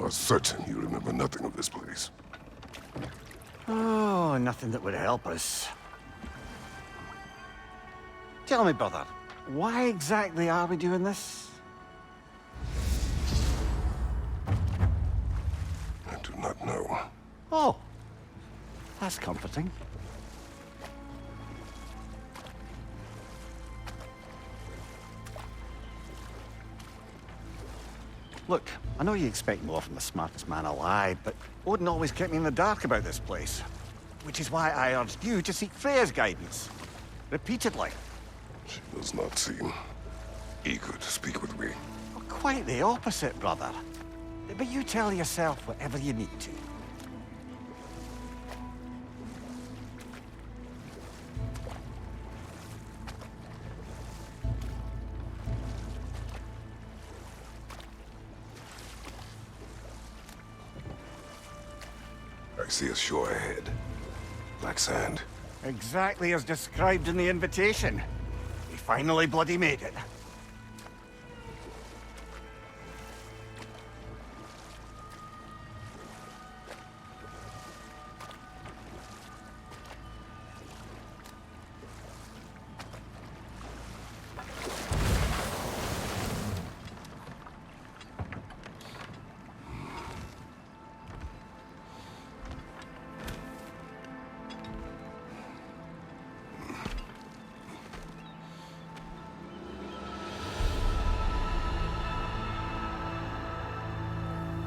are certain you remember nothing of this place. Oh, nothing that would help us. Tell me, brother, why exactly are we doing this? I do not know. Oh, that's comforting. Look, I know you expect more from the smartest man alive, but Odin always kept me in the dark about this place. Which is why I urged you to seek Freya's guidance. Repeatedly. She does not seem eager to speak with me. Well, quite the opposite, brother. But you tell yourself whatever you need to. I see a shore ahead. Black sand. Exactly as described in the invitation. We finally bloody made it.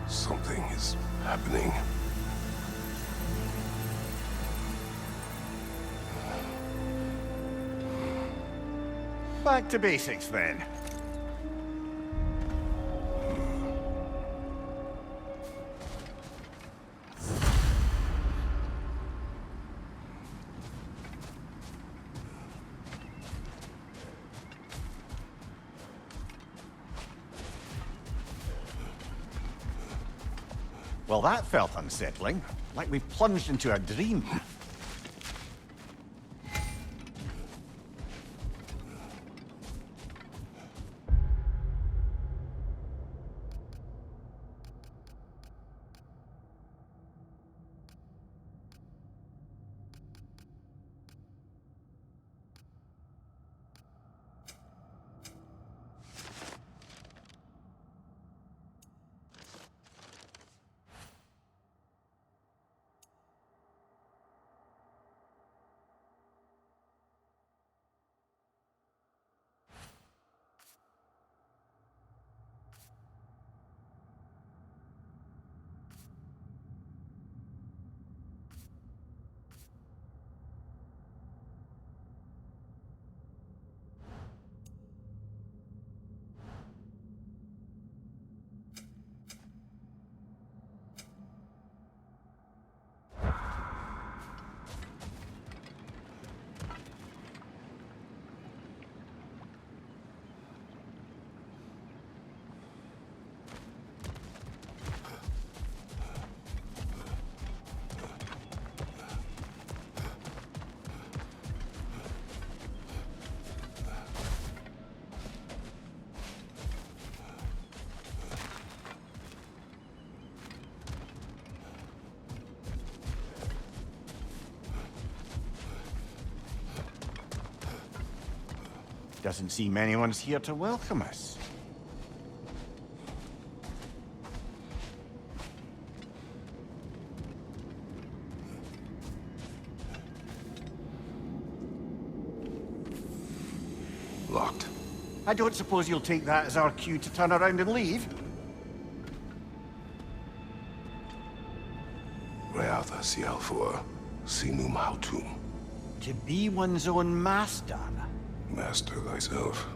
Something is happening. Back to basics, then. Well, that felt unsettling. Like we plunged into a dream. Doesn't seem anyone's here to welcome us. Locked. I don't suppose you'll take that as our cue to turn around and leave? Reatha Sialfor, Sinum Hautum. To be one's own master. Master thyself.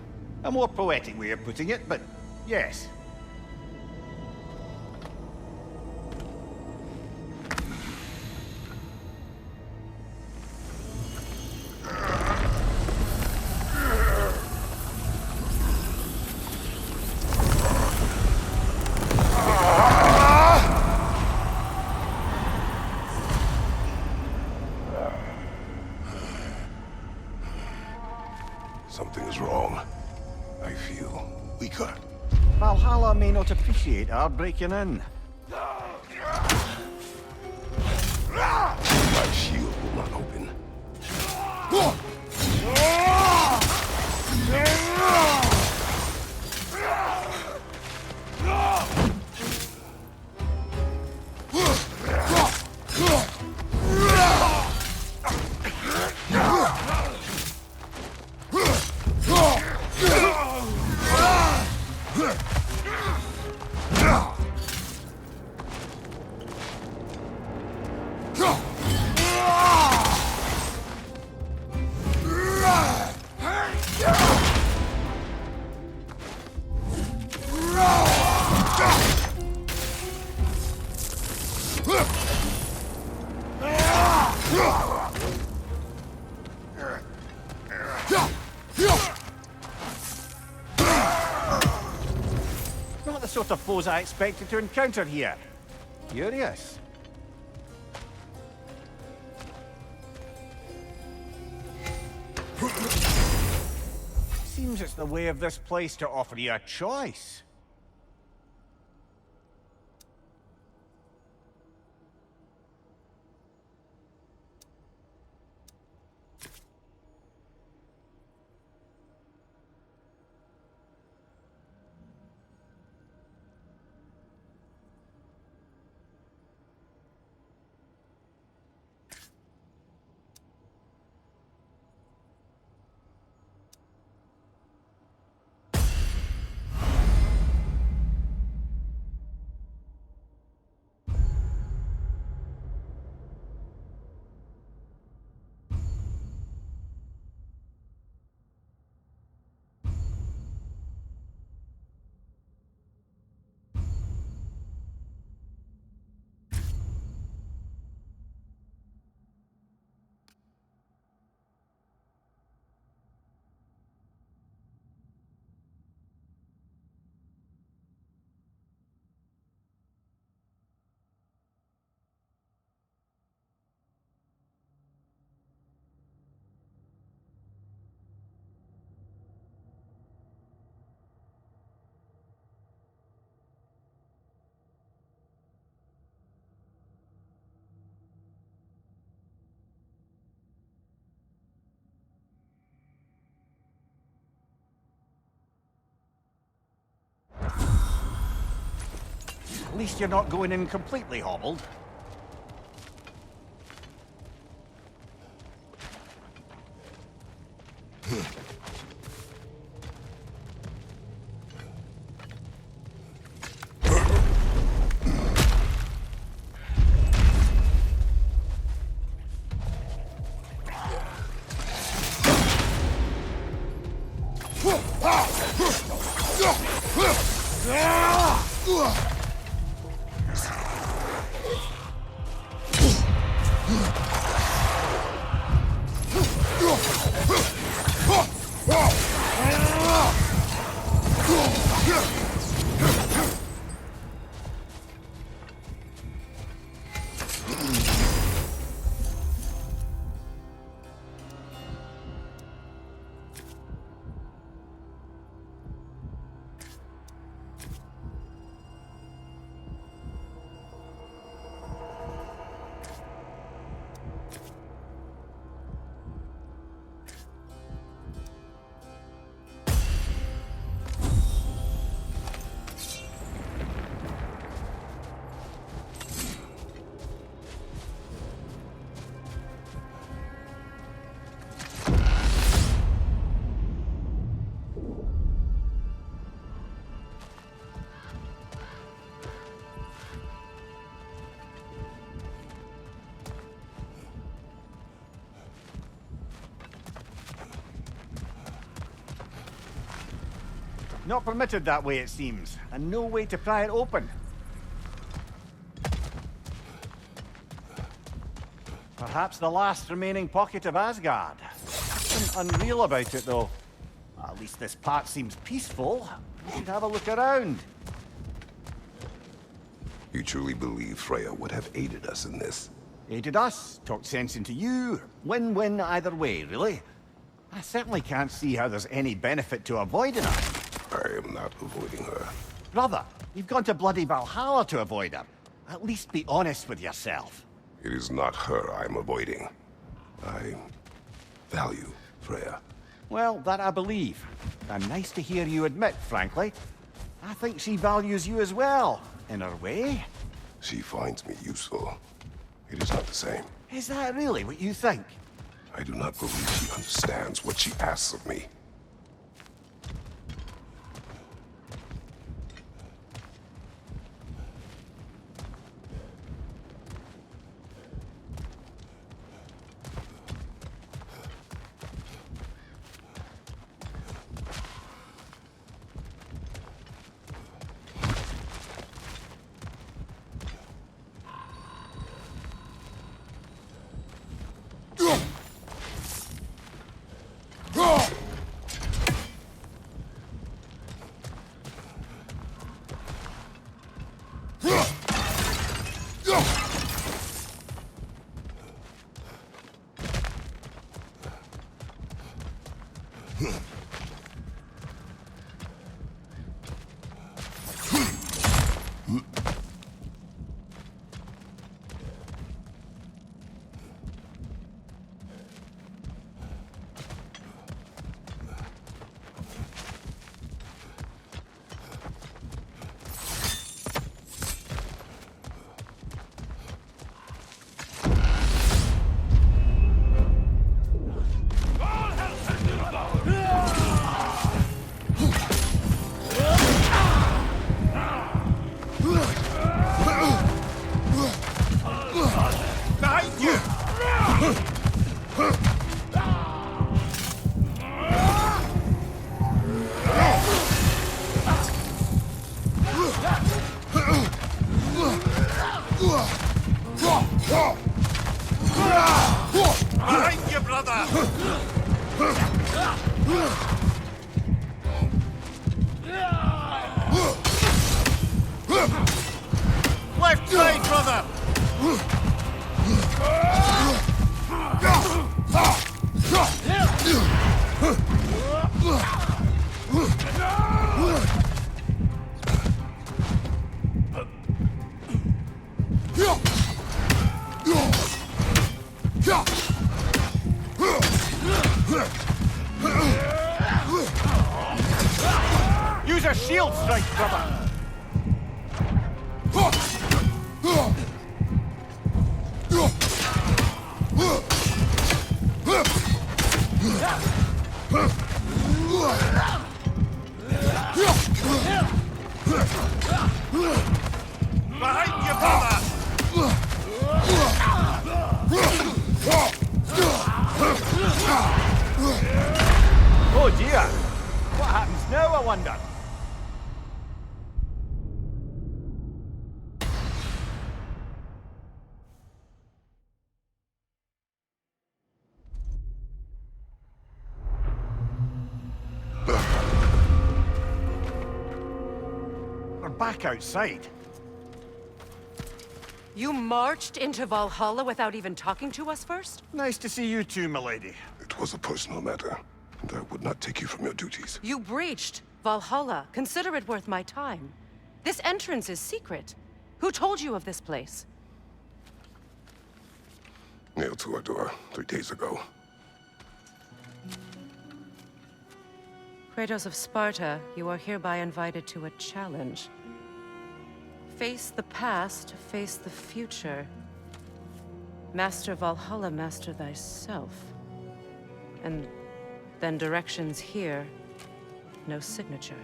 A more poetic way of putting it, but yes. Something is wrong. I feel weaker. Valhalla may not appreciate our breaking in. Not the sort of foes I expected to encounter here. Curious. Seems it's the way of this place to offer you a choice. At least you're not going in completely hobbled. Not permitted that way, it seems, and no way to pry it open. Perhaps the last remaining pocket of Asgard. Something unreal about it, though. At least this part seems peaceful. We should have a look around. You truly believe Freya would have aided us in this? Aided us, talked sense into you. Win-win either way, really. I certainly can't see how there's any benefit to avoiding her. I am not avoiding her. Brother, you've gone to bloody Valhalla to avoid her. At least be honest with yourself. It is not her I'm avoiding. I value Freya. Well, that I believe. And nice to hear you admit, frankly. I think she values you as well, in her way. She finds me useful. It is not the same. Is that really what you think? I do not believe she understands what she asks of me. Behind you, brother! Left side, brother! Use a shield strike, brother! Behind you, brother! Oh dear! What happens now, I wonder? We're back outside. You marched into Valhalla without even talking to us first? Nice to see you too, milady. It was a personal matter, and I would not take you from your duties. You breached Valhalla. Consider it worth my time. This entrance is secret. Who told you of this place? Nailed to our door 3 days ago. Kratos of Sparta, you are hereby invited to a challenge. Face the past, face the future. Master Valhalla, master thyself. And then directions here, no signature.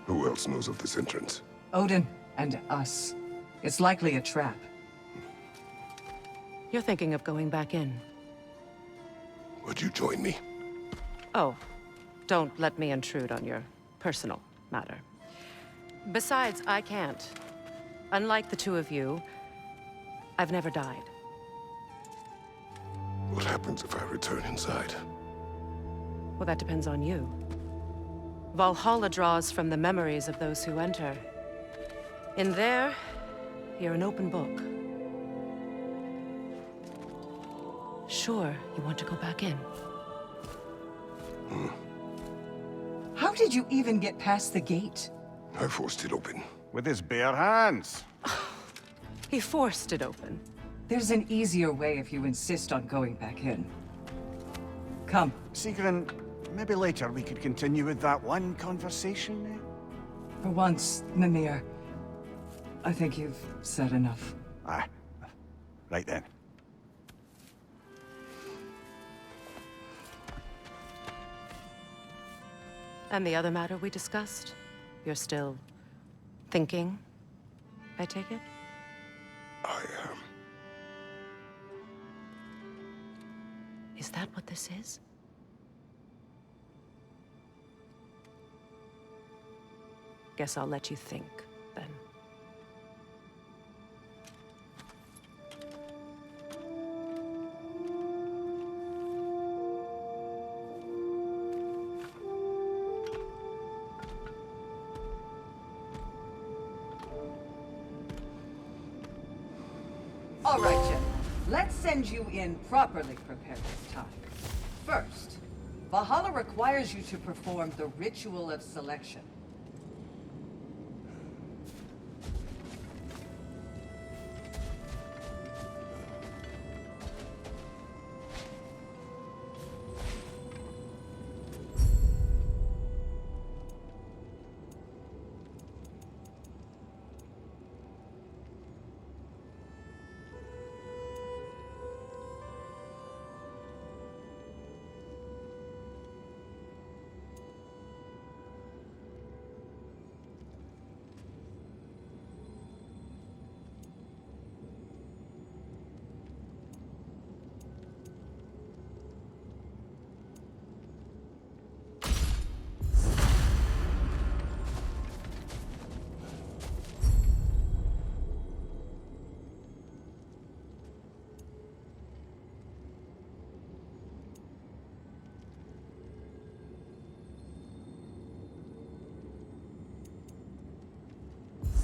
Who else knows of this entrance? Odin and us. It's likely a trap. You're thinking of going back in. Would you join me? Oh, don't let me intrude on your personal matter. Besides, I can't. Unlike the two of you, I've never died. What happens if I return inside? Well, that depends on you. Valhalla draws from the memories of those who enter. In there, you're an open book. Sure, you want to go back in. How did you even get past the gate? I forced it open. With his bare hands. He forced it open. There's an easier way if you insist on going back in. Come. Sigrun, maybe later we could continue with that one conversation, eh? For once, Mimir, I think you've said enough. Aye. Right then. And the other matter we discussed? You're still thinking, I take it? I am. Is that what this is? Guess I'll let you think, then. All right, Jen. Let's send you in properly prepared this time. First, Valhalla requires you to perform the ritual of selection.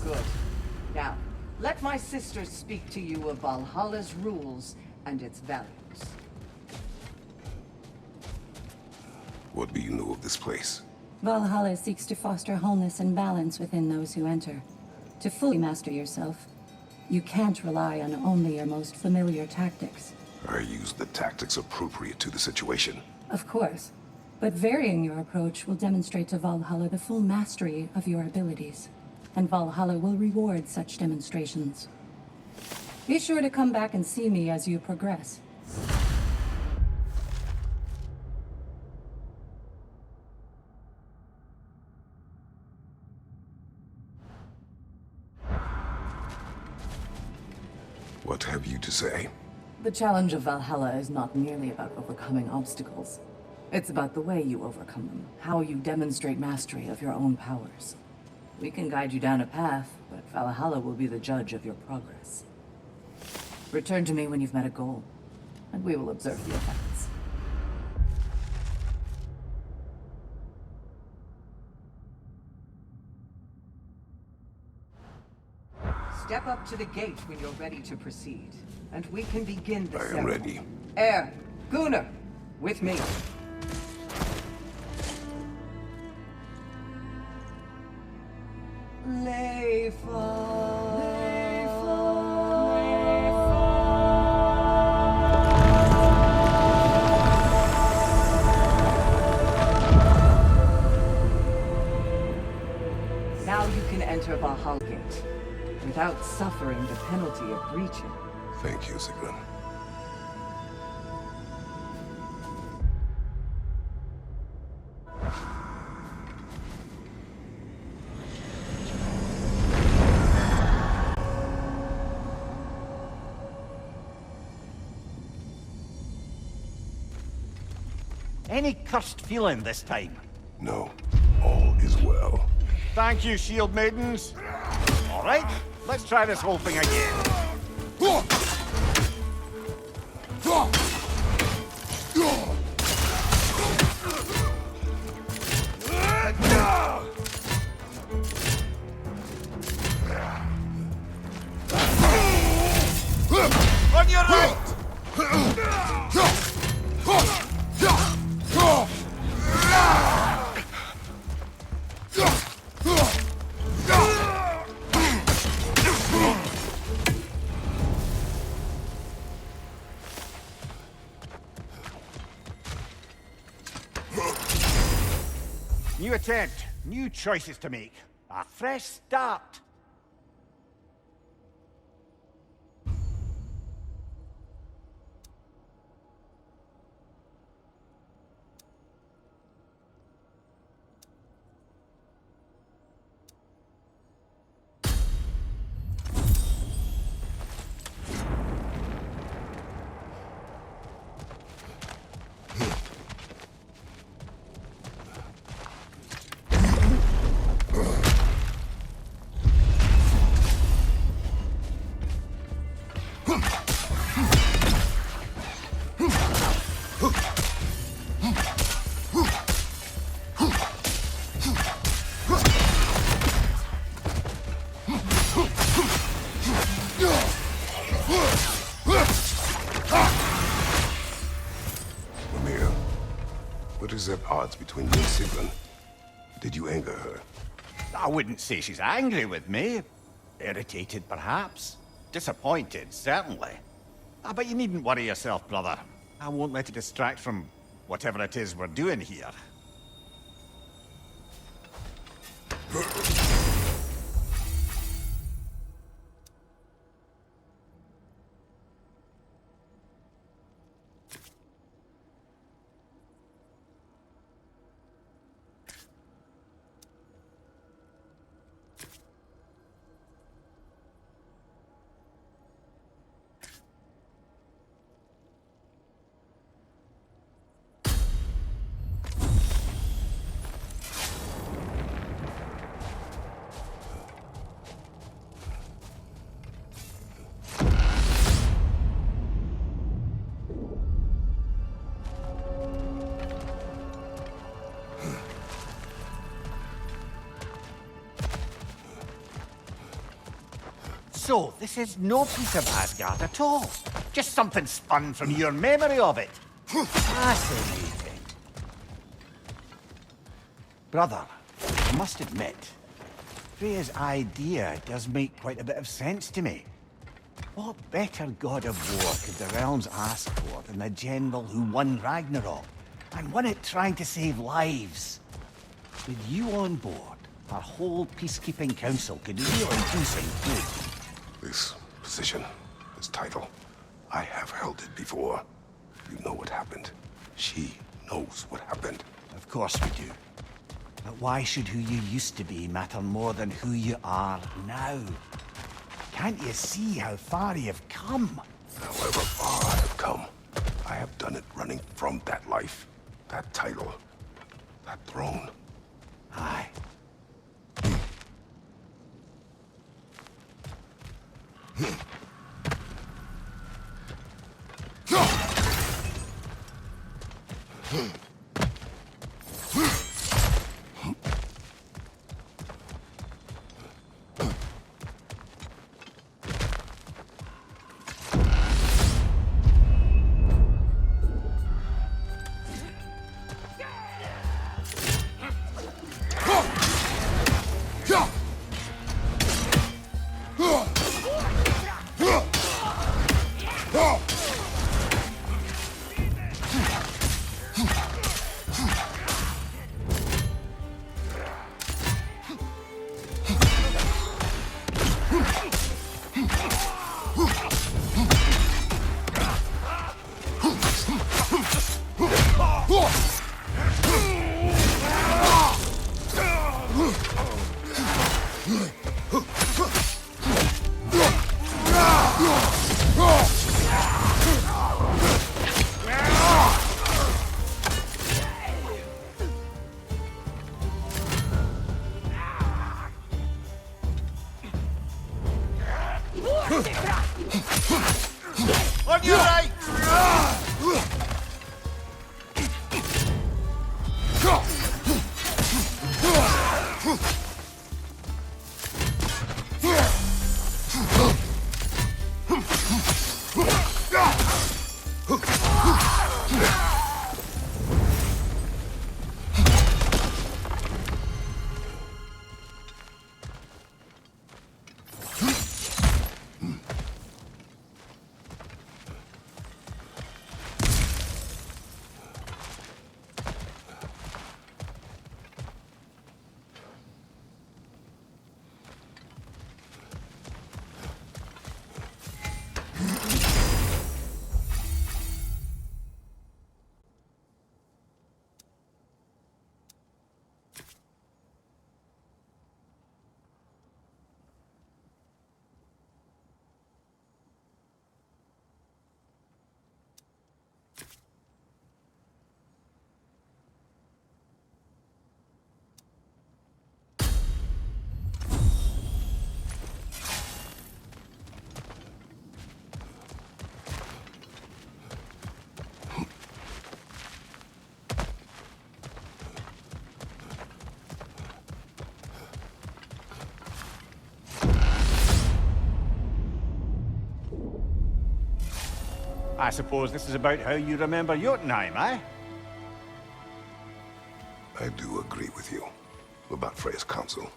Good. Now, let my sister speak to you of Valhalla's rules and its values. What do you know of this place? Valhalla seeks to foster wholeness and balance within those who enter. To fully master yourself, you can't rely on only your most familiar tactics. I use the tactics appropriate to the situation. Of course, but varying your approach will demonstrate to Valhalla the full mastery of your abilities, and Valhalla will reward such demonstrations. Be sure to come back and see me as you progress. What have you to say? The challenge of Valhalla is not merely about overcoming obstacles. It's about the way you overcome them, how you demonstrate mastery of your own powers. We can guide you down a path, but Valhalla will be the judge of your progress. Return to me when you've met a goal, and we will observe the effects. Step up to the gate when you're ready to proceed, and we can begin the I am ceremony. ready. Air, Gunnar, with me. Now you can enter Valhalla Gate without suffering the penalty of breaching. Thank you, Sigrun. Any cursed feeling this time? No, all is well. Thank you, shield maidens. All right, let's try this whole thing again. On your right! New attempt, new choices to make. A fresh start. What is at odds between you and Sigrun? Did you anger her? I wouldn't say she's angry with me. Irritated, perhaps. Disappointed, certainly. But you needn't worry yourself, brother. I won't let it distract from whatever it is we're doing here. So, this is no piece of Asgard at all. Just something spun from your memory of it. Fascinating. Brother, I must admit, Freya's idea does make quite a bit of sense to me. What better god of war could the realms ask for than the general who won Ragnarok, and won it trying to save lives? With you on board, our whole peacekeeping council could really do some good. This position, this title, I have held it before. You know what happened. She knows what happened. Of course we do. But why should who you used to be matter more than who you are now? Can't you see how far you've come? However far I have come, I have done it running from that life, that title, that throne. Aye. On your right! I suppose this is about how you remember Jotunheim, eh? I do agree with you about Freya's council.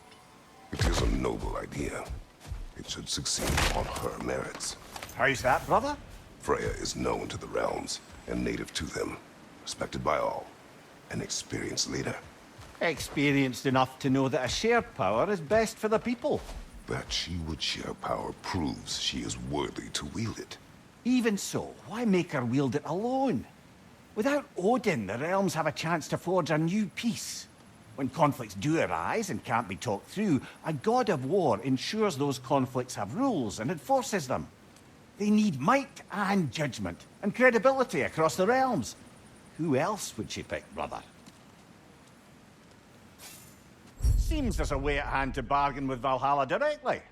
It is a noble idea. It should succeed on her merits. How's that, brother? Freya is known to the realms and native to them, respected by all, an experienced leader. Experienced enough to know that a shared power is best for the people. That she would share power proves she is worthy to wield it. Even so, why make her wield it alone? Without Odin, the realms have a chance to forge a new peace. When conflicts do arise and can't be talked through, a god of war ensures those conflicts have rules and enforces them. They need might and judgment, and credibility across the realms. Who else would she pick, brother? Seems there's a way at hand to bargain with Valhalla directly.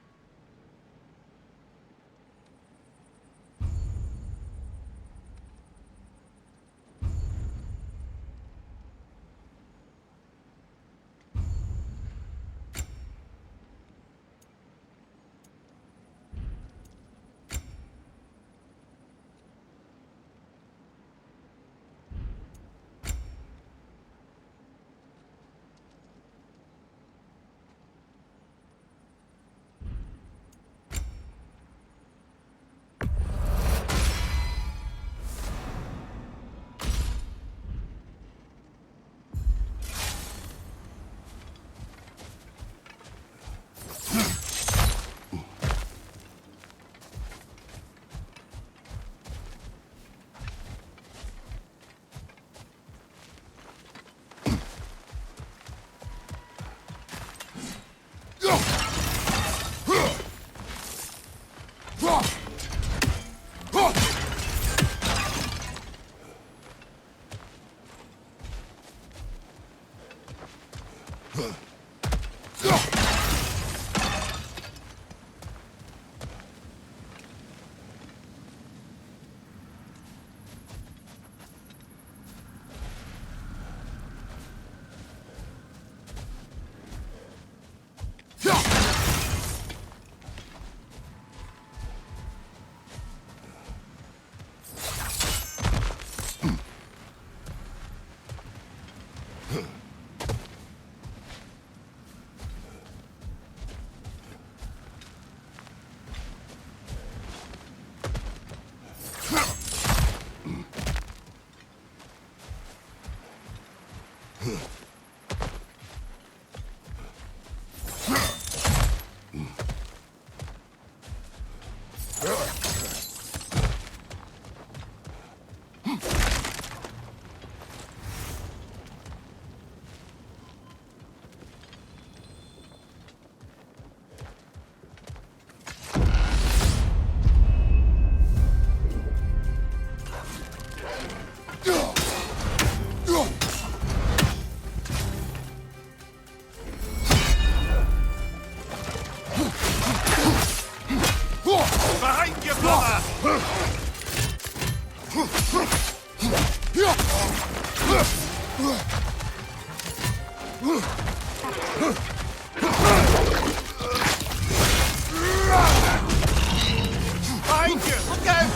Behind you, brother! Behind you! Look out!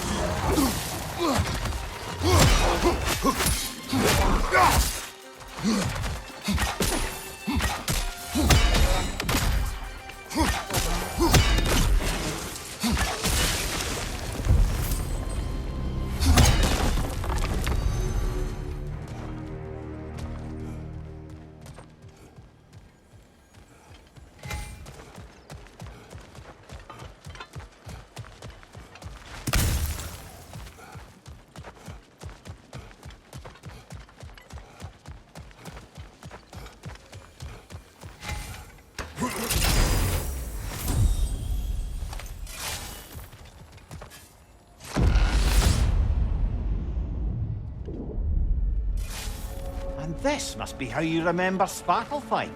And this must be how you remember Svartalfheim.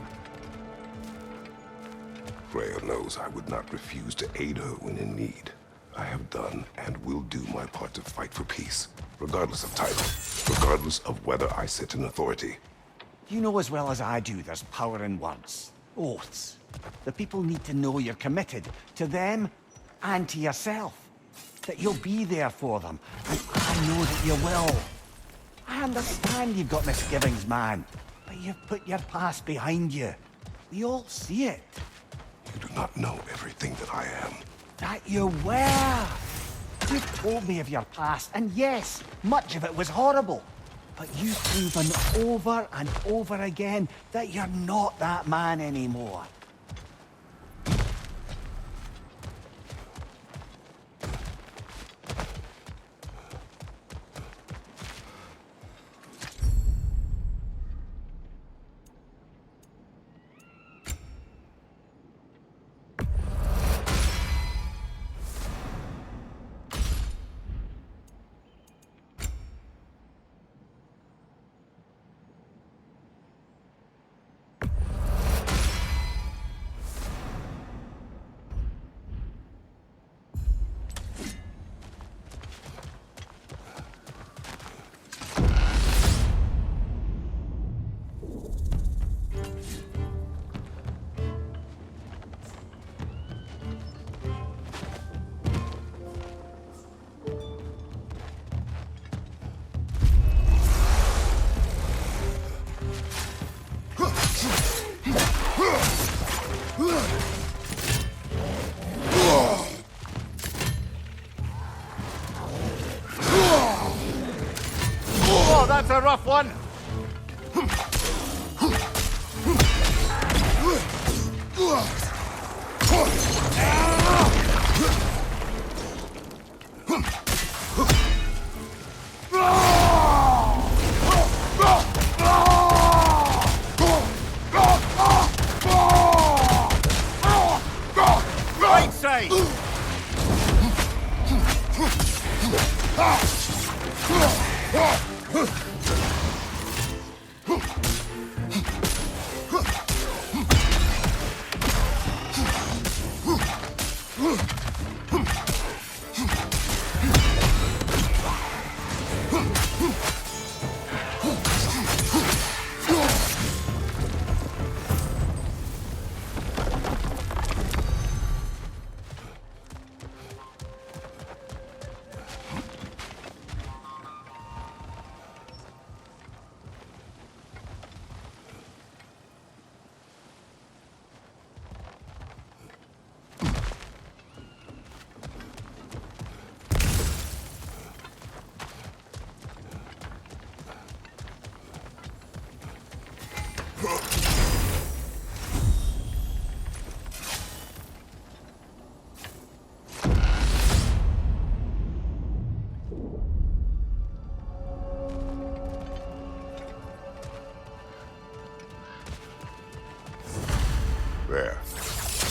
Freya knows I would not refuse to aid her when in need. I have done and will do my part to fight for peace, regardless of title, regardless of whether I sit in authority. You know as well as I do there's power in words. Oaths. The people need to know you're committed to them and to yourself. that you'll be there for them, and I know that you will. I understand you've got misgivings, man, but you've put your past behind you. We all see it. You do not know everything that I am. That you were. You've told me of your past, and yes, much of it was horrible. But you've proven over and over again that you're not that man anymore. Oh, that's a rough one. Right side. There.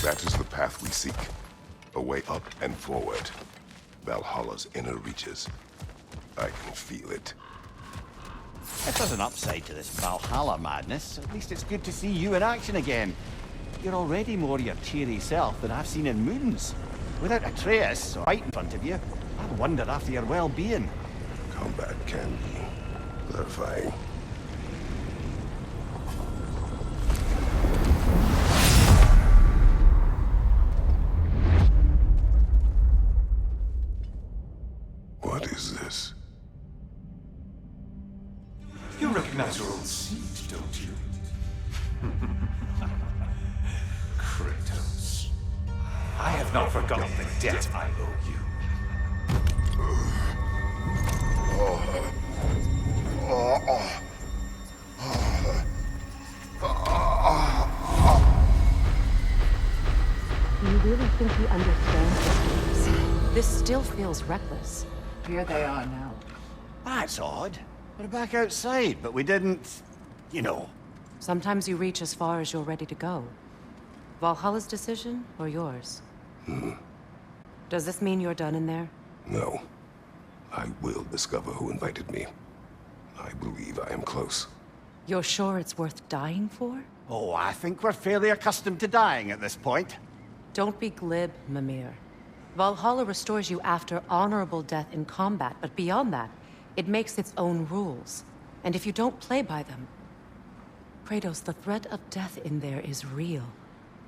That is the path we seek. A way up and forward. Valhalla's inner reaches. I can feel it. If there's an upside to this Valhalla madness, at least it's good to see you in action again. You're already more your cheery self than I've seen in moons. Without Atreus right in front of you, I wonder after your well-being. Combat can be clarifying. What is this? You recognize your old seat, don't you? Kratos. I have not forgotten the debt I owe you. Do you really think he understands this? This still feels reckless. Here they are now. That's odd. We're back outside, but we didn't... you know. Sometimes you reach as far as you're ready to go. Valhalla's decision, or yours? Does this mean you're done in there? No. I will discover who invited me. I believe I am close. You're sure it's worth dying for? Oh, I think we're fairly accustomed to dying at this point. Don't be glib, Mimir. Valhalla restores you after honorable death in combat, but beyond that, it makes its own rules. And if you don't play by them... Kratos, the threat of death in there is real.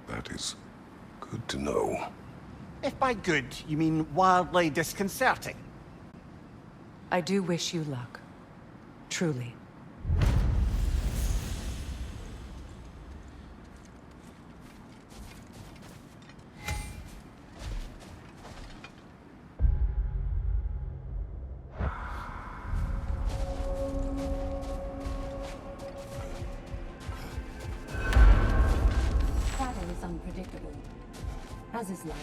That is good to know. If by good you mean wildly disconcerting. I do wish you luck. Truly. Travel is unpredictable, as is life.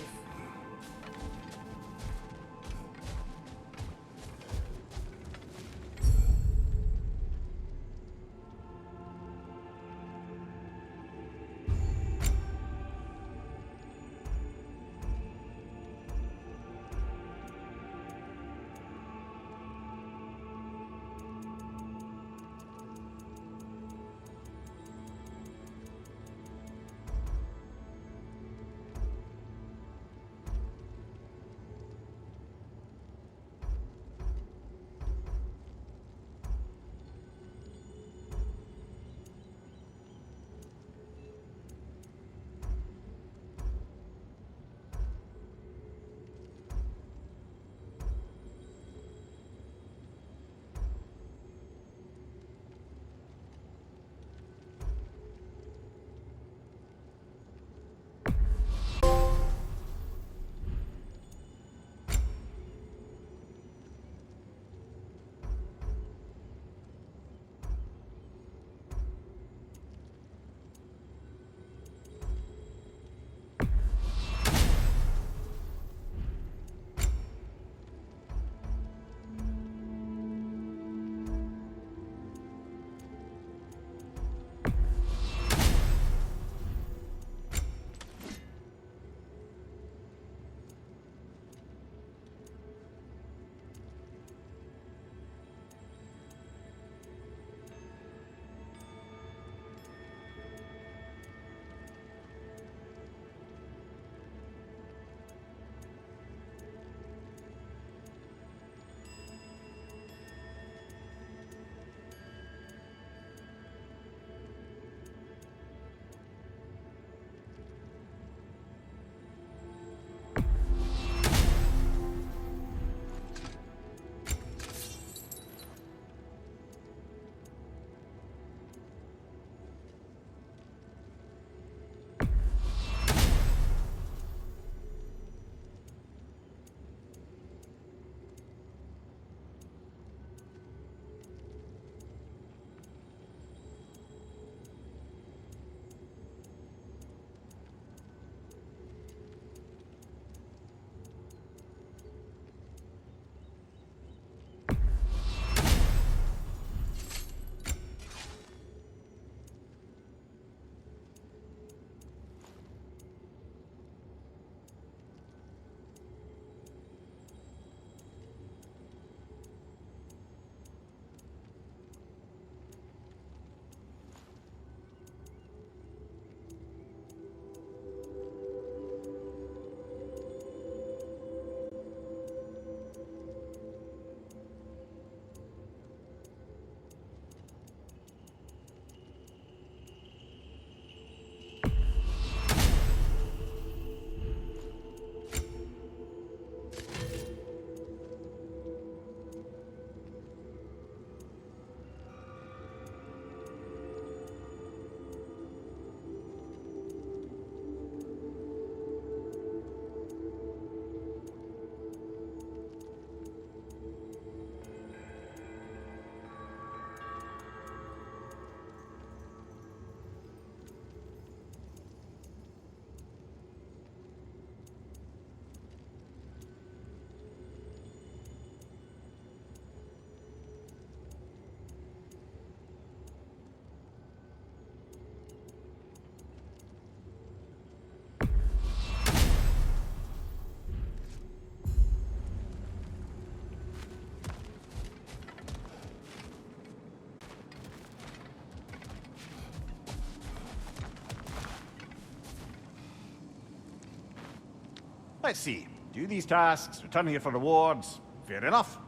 Let's see. Do these tasks, return here for rewards. Fair enough.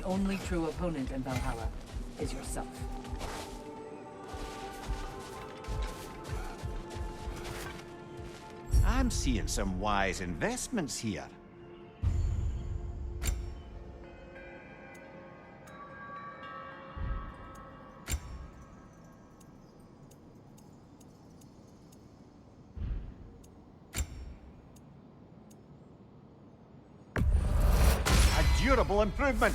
The only true opponent in Valhalla is yourself. I'm seeing some wise investments here. A durable improvement.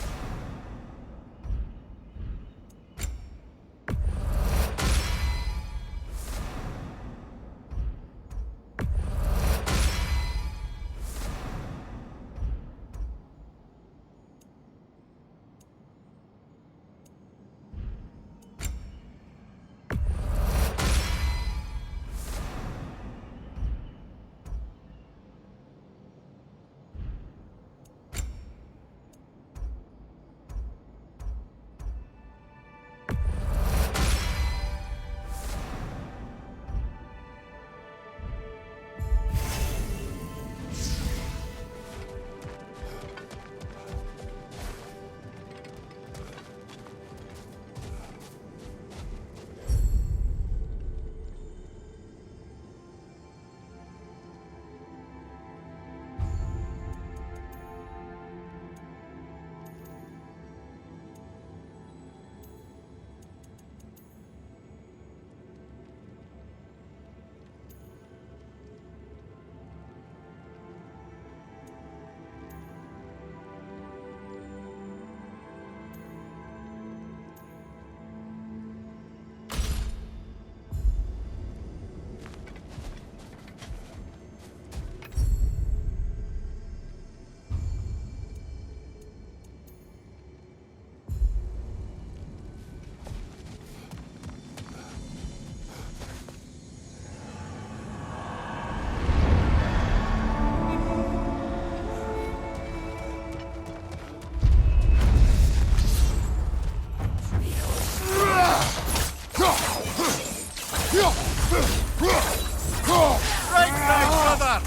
Right now, brother!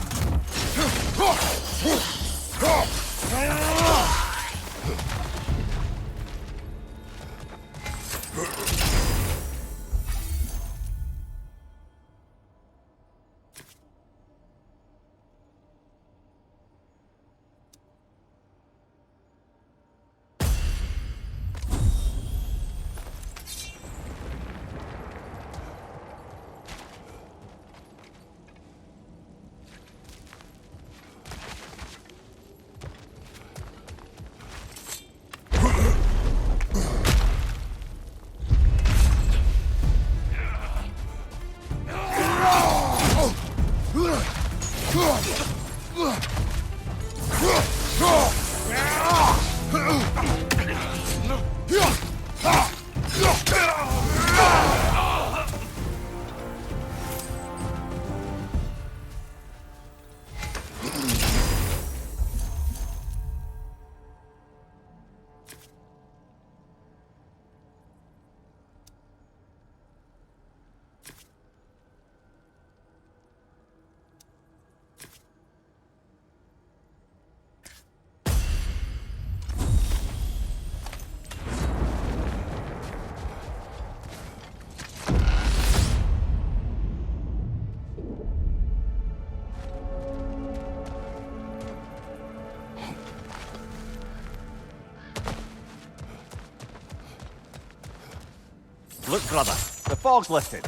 Look, brother, the fog's lifted.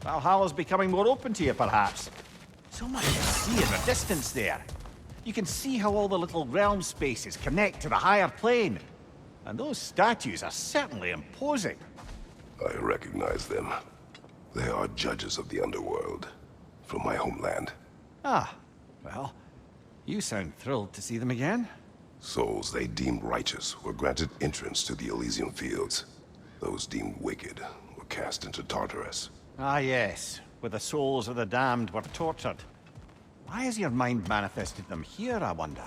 Valhalla's becoming more open to you, perhaps. So much to see in the distance there. You can see how all the little realm spaces connect to the higher plane. And those statues are certainly imposing. I recognize them. They are judges of the underworld, from my homeland. Ah, well, you sound thrilled to see them again. Souls they deemed righteous were granted entrance to the Elysian fields. Those deemed wicked were cast into Tartarus. Ah, yes, where the souls of the damned were tortured. Why has your mind manifested them here, I wonder?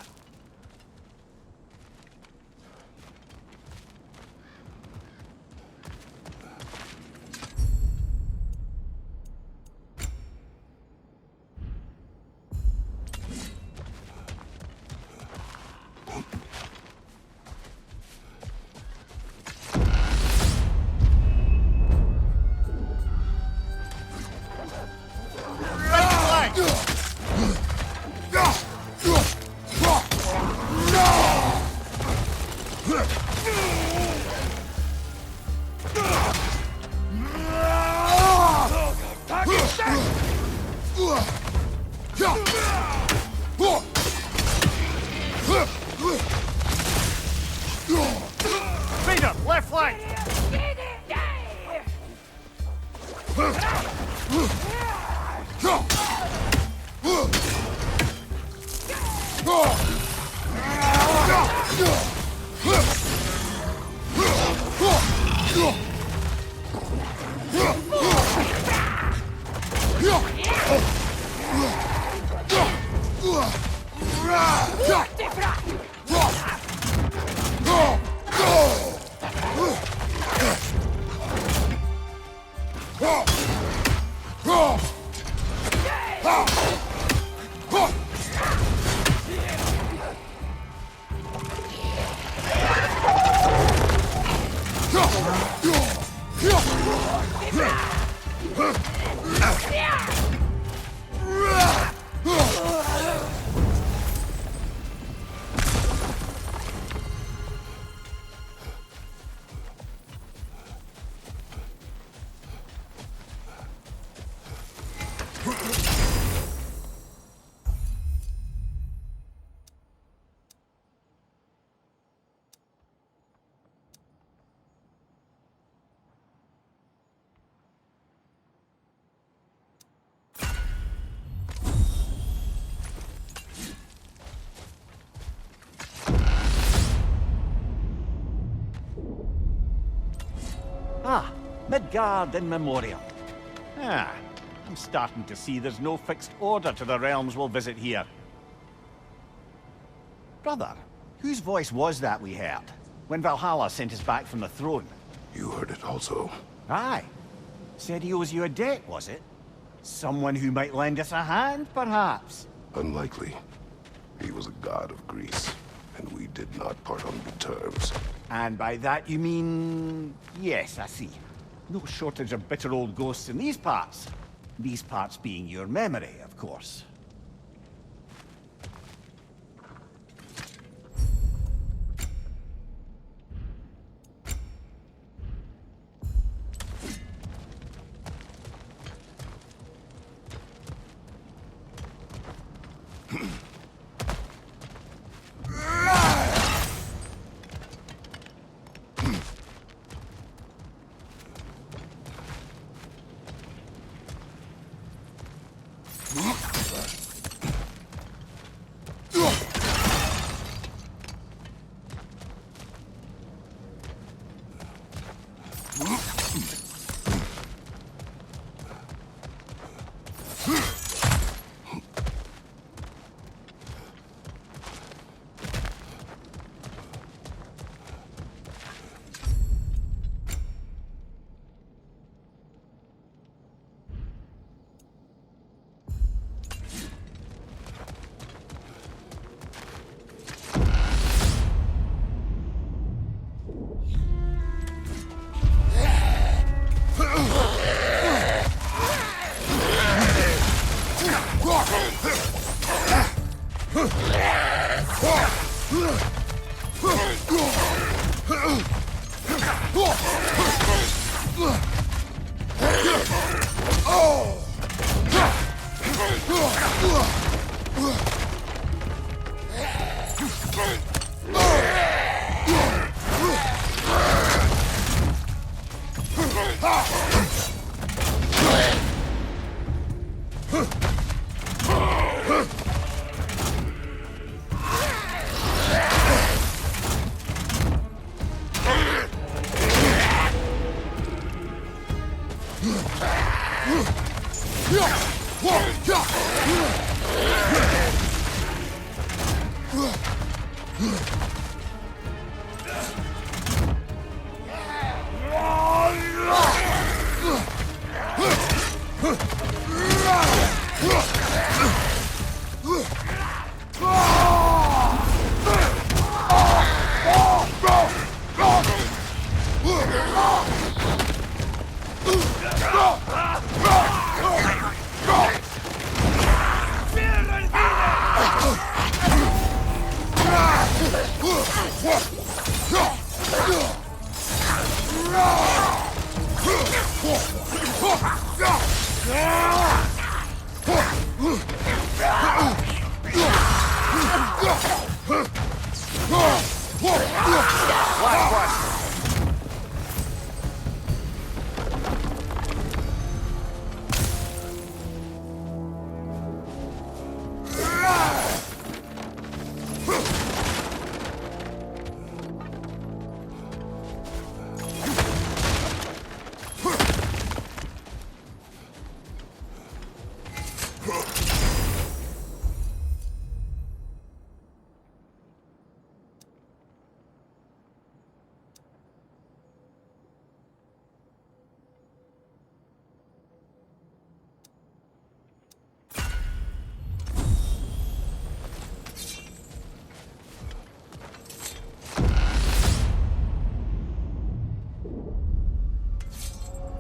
Vader, left flank! Ah, Midgard in memoriam. Ah, I'm starting to see there's no fixed order to the realms we'll visit here. Brother, whose voice was that we heard when Valhalla sent us back from the throne? You heard it also. Aye. Said he owes you a debt, was it? Someone who might lend us a hand, perhaps? Unlikely. He was a god of Greece, and we did not part on good terms. And by that you mean... Yes, I see. No shortage of bitter old ghosts in these parts. These parts being your memory, of course.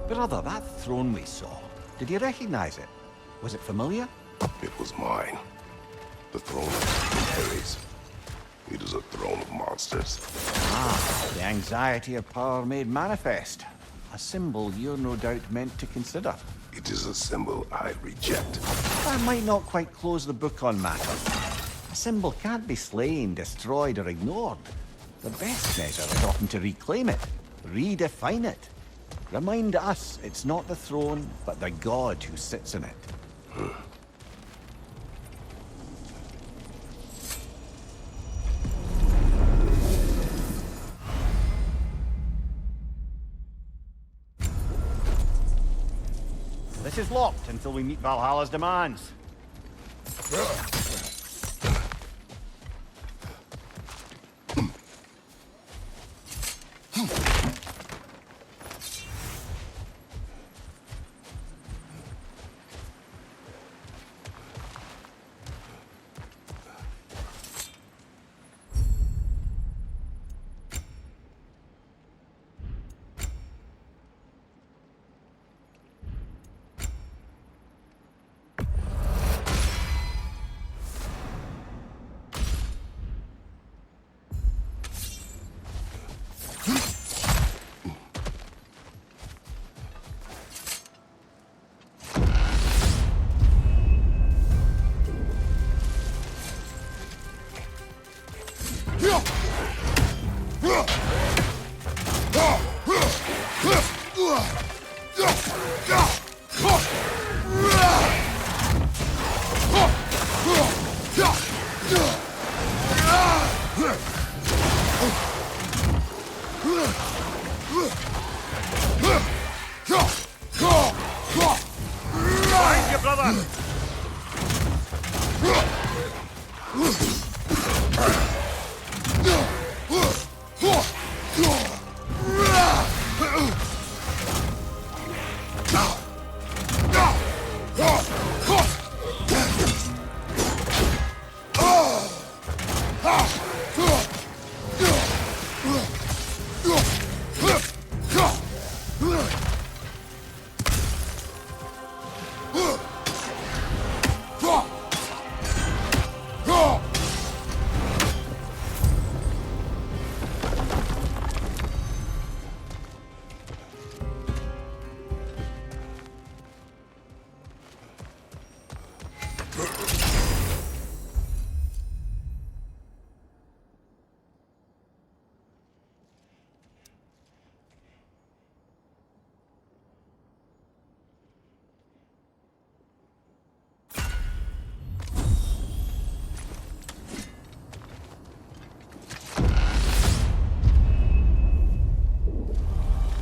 Brother, that throne we saw, did you recognize it? Was it familiar? It was mine. The throne of Ares. It is a throne of monsters. Ah, the anxiety of power made manifest. A symbol you're no doubt meant to consider. It is a symbol I reject. That might not quite close the book on matters. A symbol can't be slain, destroyed, or ignored. The best measure is often to reclaim it, redefine it. Remind us it's not the throne, but the god who sits in it. This is locked until we meet Valhalla's demands. Find your brother!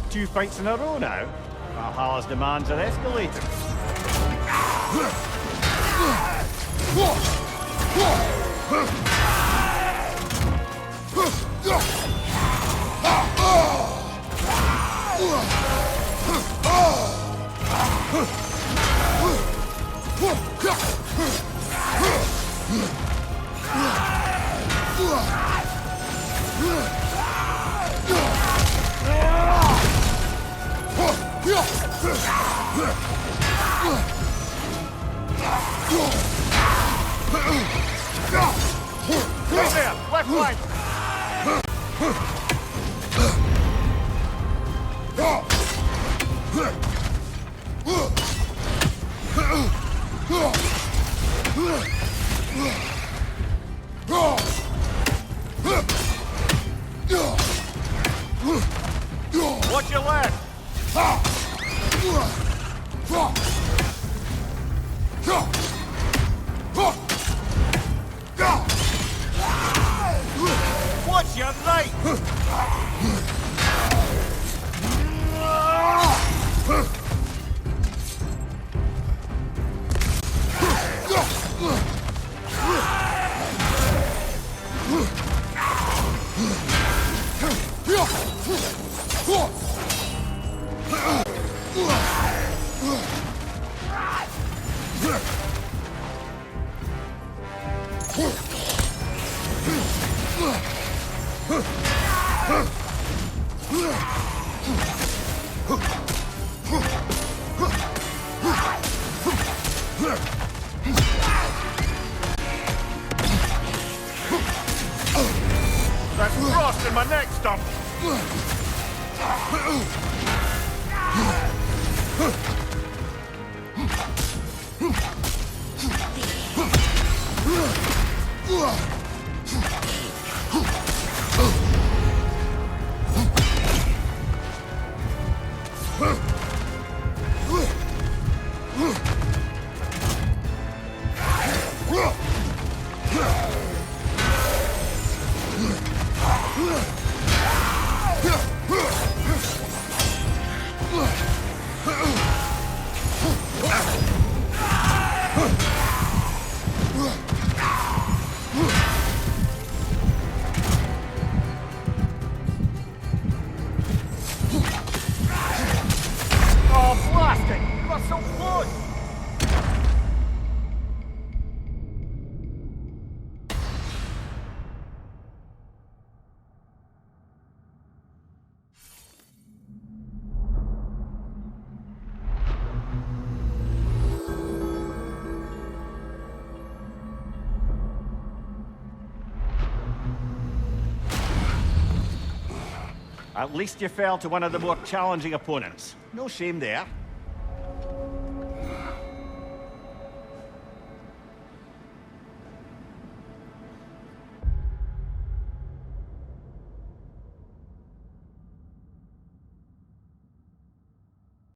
Two fights in a row now. Valhalla's demands are escalating. Right there, left flank. Watch your left! Watch your right! That's frost in my neck stump! Oh, blast it! You are so close! At least you fell to one of the more challenging opponents. No shame there.